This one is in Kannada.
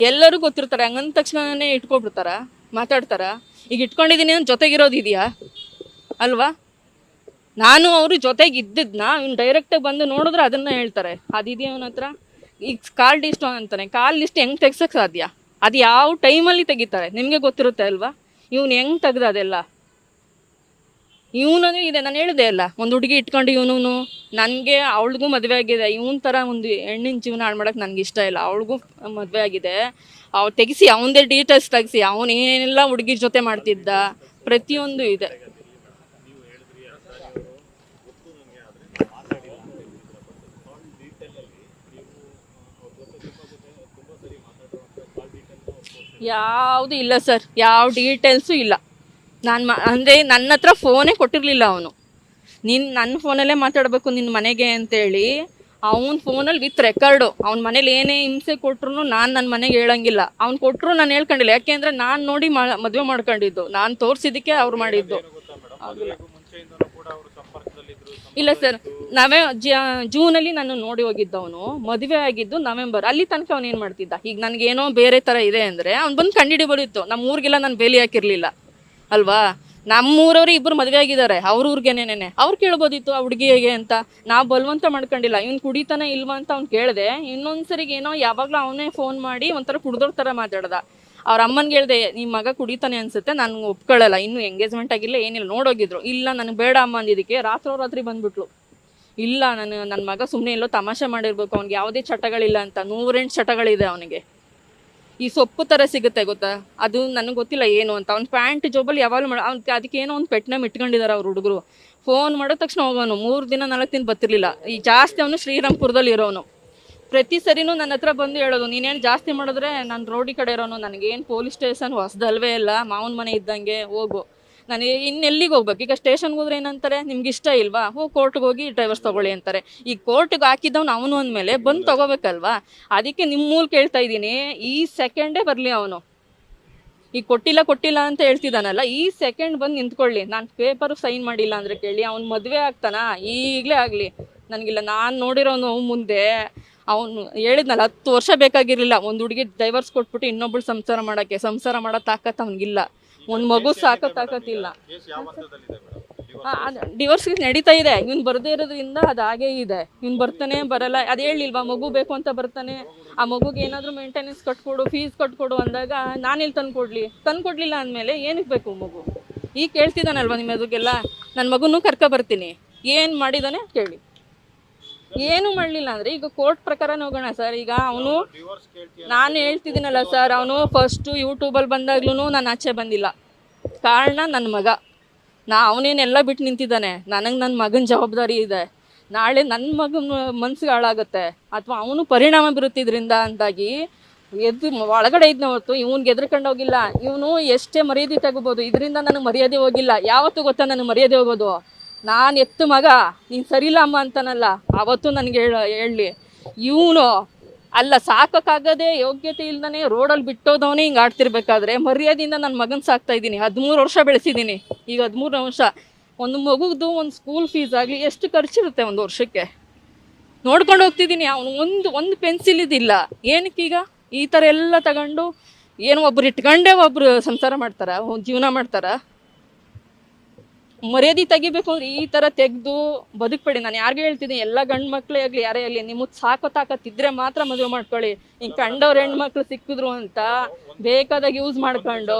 ಎಲ್ಲರೂ ಗೊತ್ತಿರ್ತಾರೆ, ಹಂಗಂದ ತಕ್ಷಣನೇ ಇಟ್ಕೊಬಿಡ್ತಾರ, ಮಾತಾಡ್ತಾರ. ಈಗ ಇಟ್ಕೊಂಡಿದ್ದೀನಿ ಅಂತ ಜೊತೆಗಿರೋದಿದೆಯಾ ಅಲ್ವಾ? ನಾನು ಅವರು ಜೊತೆಗೆ ಇದ್ದಿದ್ನ ಇವ್ನು ಡೈರೆಕ್ಟಾಗಿ ಬಂದು ನೋಡಿದ್ರೆ ಅದನ್ನ ಹೇಳ್ತಾರೆ, ಅದಿದೆಯಾ ಅವನ ಹತ್ರ. ಈಗ ಕಾಲ್ ಲಿಸ್ಟ್ ಅಂತಾನೆ, ಕಾಲ್ ಲಿಸ್ಟ್ ಹೆಂಗೆ ತೆಗ್ಸಕ್ಕೆ ಸಾಧ್ಯ? ಅದು ಯಾವ ಟೈಮಲ್ಲಿ ತೆಗಿತಾರೆ ನಿಮಗೆ ಗೊತ್ತಿರುತ್ತೆ ಅಲ್ವಾ? ಇವ್ನು ಹೆಂಗೆ ತೆಗ್ದ ಅದೆಲ್ಲ? ಇವನು ಇದೆ, ನಾನು ಹೇಳಿದೆ ಅಲ್ಲ, ಒಂದು ಹುಡುಗಿ ಇಟ್ಕೊಂಡು ಇವನು ನನಗೆ ಅವಳಿಗೂ ಮದುವೆ ಆಗಿದೆ, ಇವನ ಥರ ಒಂದು ಹೆಣ್ಣಿನ ಜೀವನ ಹಾಳು ಮಾಡೋಕ್ಕೆ ನನಗೆ ಇಷ್ಟ ಇಲ್ಲ. ಅವಳಿಗೂ ಮದುವೆ ಆಗಿದೆ, ಅವ್ಳು ತೆಗಿಸಿ ಅವನದೇ ಡೀಟೇಲ್ಸ್ ತೆಗಿಸಿ ಅವನೇನೆಲ್ಲ ಹುಡುಗಿರ ಜೊತೆ ಮಾಡ್ತಿದ್ದ ಪ್ರತಿಯೊಂದು ಇದೆ. ಯಾವುದು ಇಲ್ಲ ಸರ್, ಯಾವ ಡೀಟೇಲ್ಸು ಇಲ್ಲ. ಅಂದರೆ ನನ್ನ ಹತ್ರ ಫೋನೇ ಕೊಟ್ಟಿರಲಿಲ್ಲ ಅವನು. ನೀನು ನನ್ನ ಫೋನಲ್ಲೇ ಮಾತಾಡಬೇಕು ನಿನ್ನ ಮನೆಗೆ ಅಂತೇಳಿ ಅವನ ಫೋನಲ್ಲಿ ವಿತ್ ರೆಕಾರ್ಡು. ಅವ್ನ ಮನೇಲಿ ಏನೇ ಹಿಂಸೆ ಕೊಟ್ಟರು ನಾನು ನನ್ನ ಮನೆಗೆ ಹೇಳಂಗಿಲ್ಲ. ಅವ್ನು ಕೊಟ್ಟರು ನಾನು ಹೇಳ್ಕೊಂಡಿಲ್ಲ, ಯಾಕೆಂದರೆ ನಾನು ನೋಡಿ ಮದುವೆ ಮಾಡ್ಕೊಂಡಿದ್ದು, ನಾನು ತೋರಿಸಿದ್ದಕ್ಕೆ ಅವ್ರು ಮಾಡಿದ್ದು. ಇಲ್ಲ ಸರ್, ಜೂನಲ್ಲಿ ನಾನು ನೋಡಿ ಹೋಗಿದ್ದವನು, ಮದುವೆ ಆಗಿದ್ದು ನವೆಂಬರ್. ಅಲ್ಲಿ ತನಕ ಅವನು ಏನು ಮಾಡ್ತಿದ್ದ? ಈಗ ನನಗೇನೋ ಬೇರೆ ಥರ ಇದೆ ಅಂದರೆ ಅವ್ನು ಬಂದು ಕಂಡುಹಿಡಿಬೋದಿತ್ತು. ನಮ್ಮ ಊರಿಗೆಲ್ಲ ನಾನು ಬೇಲಿ ಹಾಕಿರಲಿಲ್ಲ ಅಲ್ವಾ? ನಮ್ಮೂರವ್ರು ಇಬ್ಬರು ಮದುವೆ ಆಗಿದ್ದಾರೆ, ಅವ್ರ ಊರಿಗೇನೇನೆ ಅವ್ರು ಕೇಳ್ಬೋದಿತ್ತು ಆ ಹುಡುಗಿಗೆ ಅಂತ. ನಾವು ಬಲವಂತ ಮಾಡ್ಕೊಂಡಿಲ್ಲ. ಇವ್ನು ಕುಡಿತಾನೆ ಇಲ್ವಾ ಅಂತ ಅವ್ನು ಕೇಳಿದೆ. ಇನ್ನೊಂದ್ಸರಿಗೆ ಏನೋ ಯಾವಾಗಲೂ ಅವನೇ ಫೋನ್ ಮಾಡಿ ಒಂಥರ ಕುಡ್ದೋರ್ ಥರ ಮಾತಾಡ್ದ. ಅವ್ರ ಅಮ್ಮನಿಗೆ ಹೇಳಿದೆ, ನಿಮ್ಮ ಮಗ ಕುಡಿತಾನೆ ಅನ್ಸುತ್ತೆ, ನಾನು ಒಪ್ಕೊಳ್ಳಲ್ಲ, ಇನ್ನೂ ಎಂಗೇಜ್ಮೆಂಟ್ ಆಗಿಲ್ಲ ಏನಿಲ್ಲ, ನೋಡೋಗಿದ್ರು. ಇಲ್ಲ ನನಗೆ ಬೇಡ ಅಮ್ಮ ಅಂದಿದ್ದಕ್ಕೆ ರಾತ್ರಿ ಬಂದ್ಬಿಟ್ಲು. ಇಲ್ಲ ನನ್ನ ಮಗ ಸುಮ್ಮನೆ ಎಲ್ಲೋ ತಮಾಷೆ ಮಾಡಿರ್ಬೇಕು, ಅವ್ನಿಗೆ ಯಾವುದೇ ಚಟಗಳಿಲ್ಲ ಅಂತ. 108 ಚಟಗಳಿದೆ ಅವನಿಗೆ. ಈ ಸೊಪ್ಪು ಥರ ಸಿಗುತ್ತೆ ಗೊತ್ತಾ, ಅದು ನನಗೆ ಗೊತ್ತಿಲ್ಲ ಏನು ಅಂತ. ಅವ್ನ ಪ್ಯಾಂಟ್ ಜೋಬಲ್ಲಿ ಯಾವಾಗಲೂ ಅದಕ್ಕೆ ಏನೋ ಒಂದು ಪೆಟ್ನ ಇಟ್ಕೊಂಡಿದ್ದಾರೆ ಅವ್ರ ಹುಡುಗರು. ಫೋನ್ ಮಾಡೋ ತಕ್ಷಣ ಹೋಗೋನು, 3 ದಿನ 4 ದಿನ ಬರ್ತಿರ್ಲಿಲ್ಲ. ಈ ಜಾಸ್ತಿ ಅವನು ಶ್ರೀರಾಮ್ಪುರದಲ್ಲಿ ಇರೋನು. ಪ್ರತಿ ಸರಿನೂ ನನ್ನ ಹತ್ರ ಬಂದು ಹೇಳೋದು, ನೀನೇನು ಜಾಸ್ತಿ ಮಾಡಿದ್ರೆ ನಾನು ರೋಡಿ ಕಡೆ ಇರೋನು, ನನಗೇನು ಪೊಲೀಸ್ ಸ್ಟೇಷನ್ ಹೊಸದಲ್ವೇ ಇಲ್ಲ, ಮಾವನ ಮನೆ ಇದ್ದಂಗೆ, ಹೋಗು. ನನಗೆ ಇನ್ನೆಲ್ಲಿಗೆ ಹೋಗ್ಬೇಕು? ಈಗ ಸ್ಟೇಷನ್ಗೆ ಹೋದ್ರೆ ಏನಂತಾರೆ, ನಿಮ್ಗೆ ಇಷ್ಟ ಇಲ್ವಾ, ಕೋರ್ಟ್ಗೆ ಹೋಗಿ ಡ್ರೈವರ್ಸ್ ತೊಗೊಳ್ಳಿ ಅಂತಾರೆ. ಈ ಕೋರ್ಟ್ಗೆ ಹಾಕಿದ್ದವನು ಅವನು ಅಂದಮೇಲೆ ಬಂದು ತೊಗೋಬೇಕಲ್ವಾ? ಅದಕ್ಕೆ ನಿಮ್ಮ ಮೂಲಕ ಹೇಳ್ತಾ ಇದ್ದೀನಿ, ಈ ಸೆಕೆಂಡೇ ಬರಲಿ ಅವನು. ಈಗ ಕೊಟ್ಟಿಲ್ಲ ಅಂತ ಹೇಳ್ತಿದ್ದಾನಲ್ಲ, ಈ ಸೆಕೆಂಡ್ ಬಂದು ನಿಂತ್ಕೊಳ್ಳಿ. ನಾನು ಪೇಪರು ಸೈನ್ ಮಾಡಿಲ್ಲ ಅಂದರೆ ಕೇಳಿ, ಅವ್ನು ಮದುವೆ ಆಗ್ತಾನಾ ಈಗಲೇ ಆಗಲಿ, ನನಗಿಲ್ಲ. ನಾನು ನೋಡಿರೋನು ಮುಂದೆ ಅವನು ಹೇಳಿದ್ನಲ್ಲ, 10 ವರ್ಷ ಬೇಕಾಗಿರಲಿಲ್ಲ ಒಂದು ಹುಡುಗಿ ಡೈವರ್ಸ್ ಕೊಟ್ಬಿಟ್ಟು ಇನ್ನೊಬ್ಳು ಸಂಸಾರ ಮಾಡೋ ತಾಕತ್ತು ಅವ್ನಿಗಿಲ್ಲ. ಒಂದು ಮಗು ಸಾಕೋ ತಾಕತ್ತಿಲ್ಲ. ಡಿವೋರ್ಸ್ ನಡೀತಾ ಇದೆ. ಇವ್ನು ಬರದೇ ಇರೋದ್ರಿಂದ ಅದು ಹಾಗೇ ಇದೆ. ಇವ್ನು ಬರ್ತಾನೆ ಬರಲ್ಲ, ಅದು ಹೇಳಿಲ್ವಾ, ಮಗು ಬೇಕು ಅಂತ ಬರ್ತಾನೆ. ಆ ಮಗುಗೆ ಏನಾದರೂ ಮೇಂಟೆನೆನ್ಸ್ ಕಟ್ಕೊಡು, ಫೀಸ್ ಕಟ್ಕೊಡು ಅಂದಾಗ ನಾನೆಲ್ಲಿ ತಂದ್ಕೊಡ್ಲಿಲ್ಲ ಅಂದಮೇಲೆ ಏನಕ್ಕೆ ಬೇಕು ಮಗು? ಈಗ ಕೇಳ್ತಿದ್ದಾನಲ್ವ ನಿಮ್ಮ ಎದುರಿಗೆಲ್ಲ, ನನ್ನ ಮಗುನೂ ಬರ್ತೀನಿ, ಏನು ಮಾಡಿದ್ದಾನೆ ಕೇಳಿ. ಏನು ಮಾಡಲಿಲ್ಲ ಅಂದರೆ ಈಗ ಕೋರ್ಟ್ ಪ್ರಕಾರ ಹೋಗೋಣ ಸರ್. ಈಗ ಅವನು, ನಾನು ಹೇಳ್ತಿದ್ದೀನಲ್ಲ ಸರ್, ಅವನು ಫಸ್ಟು ಯೂಟ್ಯೂಬಲ್ಲಿ ಬಂದಾಗ್ಲೂ ನಾನು ಆಚೆ ಬಂದಿಲ್ಲ. ಕಾರಣ ನನ್ನ ಮಗ. ಅವನೇನೆಲ್ಲ ಬಿಟ್ಟು ನಿಂತಿದ್ದಾನೆ. ನನಗೆ ನನ್ನ ಮಗನ ಜವಾಬ್ದಾರಿ ಇದೆ. ನಾಳೆ ನನ್ನ ಮಗನ ಮನ್ಸಿಗೆ ಹಾಳಾಗುತ್ತೆ ಅಥವಾ ಅವನು ಪರಿಣಾಮ ಬೀರುತ್ತಿದ್ರಿಂದ ಅಂತಾಗಿ ಒಳಗಡೆ ಇದ್ನ ಹೊರತು ಇವ್ನಿಗೆ ಎದ್ರಕೊಂಡು ಹೋಗಿಲ್ಲ. ಇವನು ಎಷ್ಟೇ ಮರ್ಯಾದೆ ತಗೋಬೋದು, ಇದರಿಂದ ನನಗೆ ಮರ್ಯಾದೆ ಹೋಗಿಲ್ಲ. ಯಾವತ್ತೂ ಗೊತ್ತಾ ನನಗೆ ಮರ್ಯಾದೆ ಹೋಗೋದು? ನಾನು ಎತ್ತು ಮಗ, ನೀನು ಸರಿಯಿಲ್ಲ ಅಮ್ಮ ಅಂತಾನಲ್ಲ, ಆವತ್ತು ನನಗೆ ಹೇಳಲಿ. ಇವನು ಅಲ್ಲ, ಸಾಕೋಕ್ಕಾಗದೆ ಯೋಗ್ಯತೆ ಇಲ್ದೇ ರೋಡಲ್ಲಿ ಬಿಟ್ಟೋದವನೇ ಹಿಂಗೆ ಆಡ್ತಿರ್ಬೇಕಾದ್ರೆ ಮರ್ಯಾದೆಯಿಂದ ನನ್ನ ಮಗನ ಸಾಕ್ತಾ ಇದ್ದೀನಿ. 13 ವರ್ಷ ಬೆಳೆಸಿದ್ದೀನಿ. ಈಗ 13 ವರ್ಷ ಒಂದು ಮಗುದು ಒಂದು ಸ್ಕೂಲ್ ಫೀಸ್ ಆಗಲಿ ಎಷ್ಟು ಖರ್ಚಿರುತ್ತೆ ಒಂದು ವರ್ಷಕ್ಕೆ ನೋಡ್ಕೊಂಡು ಹೋಗ್ತಿದ್ದೀನಿ. ಅವನು ಒಂದು ಪೆನ್ಸಿಲ್ ಇದಿಲ್ಲ. ಏನಕ್ಕೀಗ ಈ ಥರ ಎಲ್ಲ ತಗೊಂಡು ಏನು ಒಬ್ರು ಇಟ್ಕೊಂಡೇ ಒಬ್ರು ಸಂಸಾರ ಮಾಡ್ತಾರ, ಜೀವನ ಮಾಡ್ತಾರ? ಮರ್ಯಾದೆ ತೆಗಿಬೇಕು ಅಂದ್ರೆ ಈ ಥರ ತೆಗೆದು ಬದುಕಬೇಡಿ. ನಾನು ಯಾರಿಗೂ ಹೇಳ್ತಿದ್ದೀನಿ, ಎಲ್ಲ ಗಂಡು ಮಕ್ಕಳೇ ಆಗಲಿ ಯಾರೇ ಆಗಲಿ, ನಿಮಗೆ ಸಾಕೋ ತಾಕತ್ತಿದ್ರೆ ಮಾತ್ರ ಮದುವೆ ಮಾಡ್ಕೊಳ್ಳಿ. ಹಿಂಗೆ ಕಂಡವ್ರು ಹೆಣ್ಮಕ್ಳು ಸಿಕ್ಕಿದ್ರು ಅಂತ ಬೇಕಾದಾಗ ಯೂಸ್ ಮಾಡ್ಕೊಂಡು